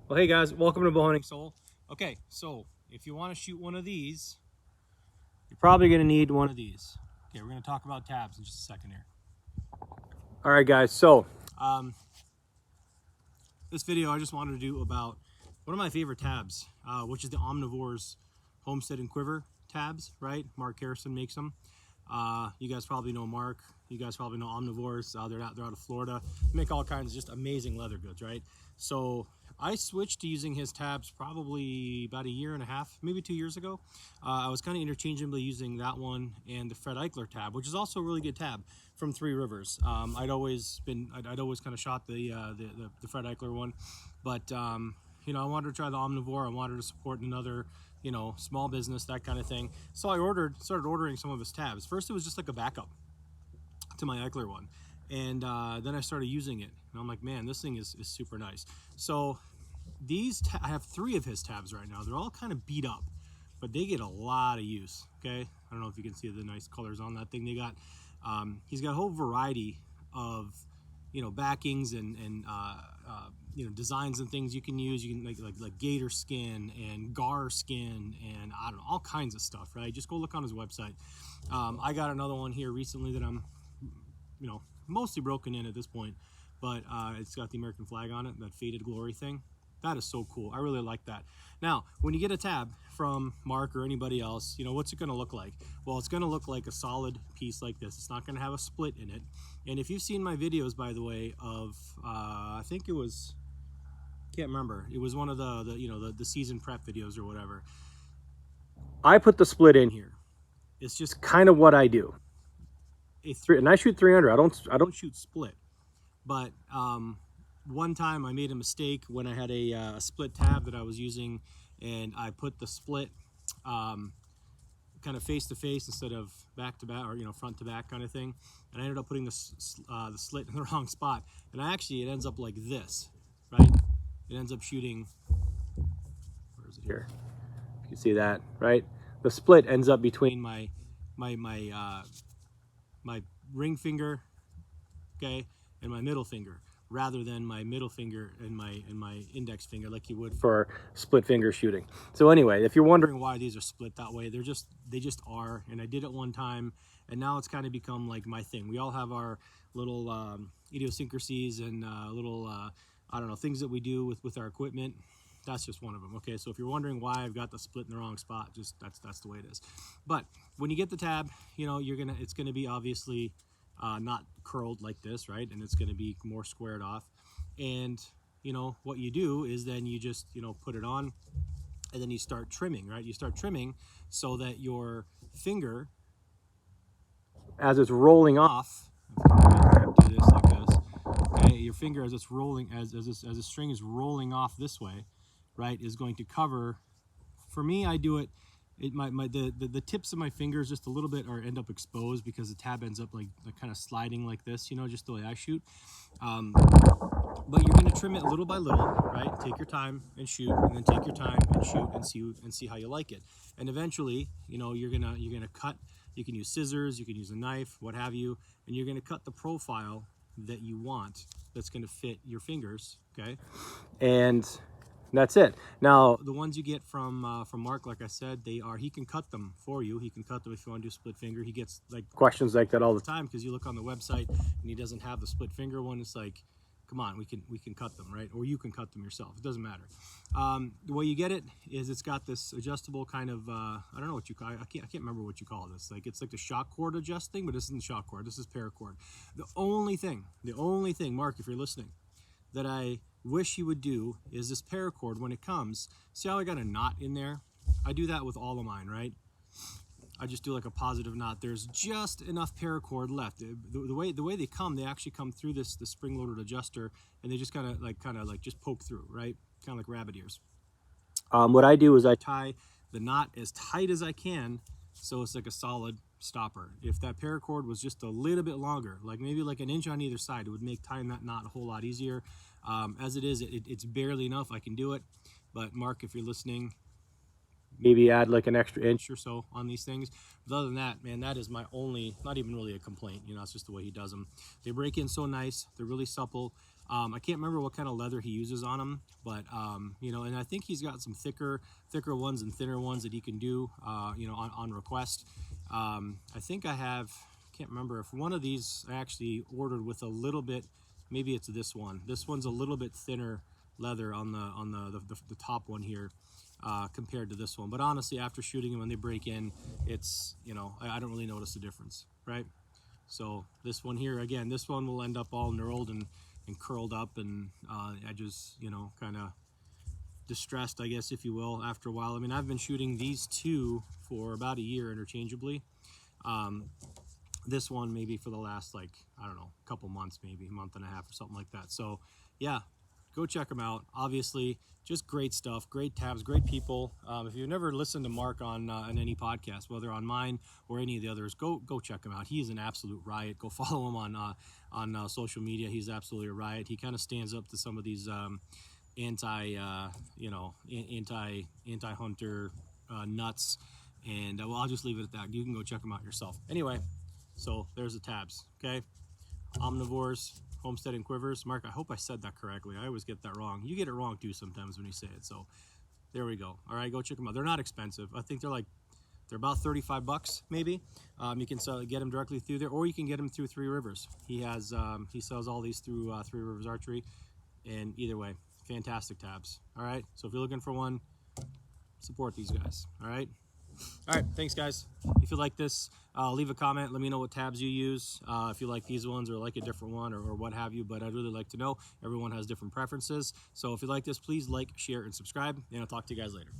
Well, hey guys, welcome to Bowhunting Soul. Okay, so if you want to shoot one of these, you're probably going to need one of these. Okay, we're going to talk about tabs in just a second here. All right, guys, so this video I just wanted to do about one of my favorite tabs, which is the Omnivores Homestead and Quiver tabs, right? Mark Harrison makes them. You guys probably know Mark. You guys probably know Omnivores. They're out of Florida. They make all kinds of just amazing leather goods, right? So I switched to using his tabs probably about a year and a half, maybe 2 years ago. I was kind of interchangeably using that one and the Fred Eichler tab, which is also a really good tab from Three Rivers. I'd always kind of shot the Fred Eichler one, but you know, I wanted to try the Omnivore. I wanted to support another, you know, small business, that kind of thing. So I started ordering some of his tabs. First, it was just like a backup to my Eichler one, and then I started using it, and I'm like, man, this thing is super nice. So I have 3 of his tabs right now. They're all kind of beat up, but they get a lot of use. Okay, I don't know if you can see the nice colors on that thing. They got he's got a whole variety of, you know, backings and you know, designs and things you can use. You can like gator skin and gar skin and I don't know, all kinds of stuff, right? Just go look on his website. I got another one here recently that I'm, you know, mostly broken in at this point, but it's got the American flag on it, that faded glory thing. That is so cool. I really like that. Now, when you get a tab from Mark or anybody else, you know, what's it going to look like? Well, it's going to look like a solid piece like this. It's not going to have a split in it. And if you've seen my videos, by the way, of I think it was, can't remember, it was one of the you know, the season prep videos or whatever, I put the split in here. It's just kind of what I do. And I shoot 300. I don't shoot split. But one time I made a mistake when I had a split tab that I was using, and I put the split kind of face to face instead of back to back, or, you know, front to back kind of thing. And I ended up putting the slit in the wrong spot, and it ends up like this, right? It ends up shooting. Where is it here? You can see that, right? The split ends up between my ring finger, okay, and my middle finger, rather than my middle finger and my index finger like you would for split finger shooting. So anyway, if you're wondering why these are split that way, they just are. And I did it one time, and now it's kind of become like my thing. We all have our little idiosyncrasies and little I don't know, things that we do with our equipment. That's just one of them. Okay, so if you're wondering why I've got the split in the wrong spot, just that's the way it is. But when you get the tab, you know, it's gonna be obviously not curled like this, right? And it's gonna be more squared off. And you know what you do is then you just, you know, put it on, and then you start trimming, right? You start trimming so that your finger, as it's rolling off, do this like this. Okay, your finger as it's rolling, as the string is rolling off this way, right, is going to cover. For me, I do it. The tips of my fingers just a little bit end up exposed because the tab ends up like kind of sliding like this, you know, just the way I shoot. But you're going to trim it little by little, right? Take your time and shoot, and then take your time and shoot, and see how you like it. And eventually, you know, you're gonna cut. You can use scissors, you can use a knife, what have you, and you're gonna cut the profile that you want that's going to fit your fingers, okay? And that's it. Now, the ones you get from Mark, like I said, he can cut them for you. He can cut them if you want to do split finger. He gets like questions like that all the time because you look on the website and he doesn't have the split finger one. It's like, come on, we can cut them, right? Or you can cut them yourself. It doesn't matter. The way you get it is it's got this adjustable kind of I don't know what you call it. I can't remember what you call this. Like, it's like the shock cord adjusting, but this isn't shock cord. This is paracord. The only thing, Mark, if you're listening, that I wish you would do is this paracord when it comes. See how I got a knot in there? I do that with all of mine, right? I just do like a positive knot. There's just enough paracord left. The way they come, they actually come through this spring-loaded adjuster, and they just kind of like just poke through, right? Kind of like rabbit ears. What I do is I tie the knot as tight as I can, so it's like a solid stopper. If that paracord was just a little bit longer, like maybe like an inch on either side, it would make tying that knot a whole lot easier. As it is, it's barely enough. I can do it. But Mark, if you're listening, maybe add like an extra inch or so on these things. But other than that, man, that is my only, not even really a complaint. You know, it's just the way he does them. They break in so nice. They're really supple. I can't remember what kind of leather he uses on them, but you know, and I think he's got some thicker ones and thinner ones that he can do, you know, on request. I think I have, can't remember if one of these I actually ordered with a little bit, maybe it's this one. This one's a little bit thinner leather on the top one here, compared to this one. But honestly, after shooting them when they break in, it's, you know, I don't really notice the difference, right? So this one here, again, this one will end up all knurled and curled up, and edges, you know, kind of distressed, I guess, if you will, after a while. I mean, I've been shooting these two for about a year interchangeably. This one maybe for the last, like, I don't know, couple months, maybe a month and a half or something like that. So yeah, go check them out. Obviously, just great stuff, great tabs, great people. If you've never listened to Mark on any podcast, whether on mine or any of the others, go check him out. He is an absolute riot. Go follow him on social media. He's absolutely a riot. He kind of stands up to some of these anti-hunter nuts. And well, I'll just leave it at that. You can go check them out yourself. Anyway, so there's the tabs. Okay, Omnivores, Homestead and Quivers. Mark, I hope I said that correctly. I always get that wrong. You get it wrong too sometimes when you say it. So there we go. All right, go check them out. They're not expensive. I think they're about 35 bucks maybe. You can get them directly through there, or you can get them through Three Rivers. He has he sells all these through Three Rivers Archery, and either way, fantastic tabs. All right, so if you're looking for one, support these guys. All right. All right, thanks guys. If you like this, leave a comment. Let me know what tabs you use, if you like these ones or like a different one, or what have you. But I'd really like to know. Everyone has different preferences. So if you like this, please like, share, and subscribe. And I'll talk to you guys later.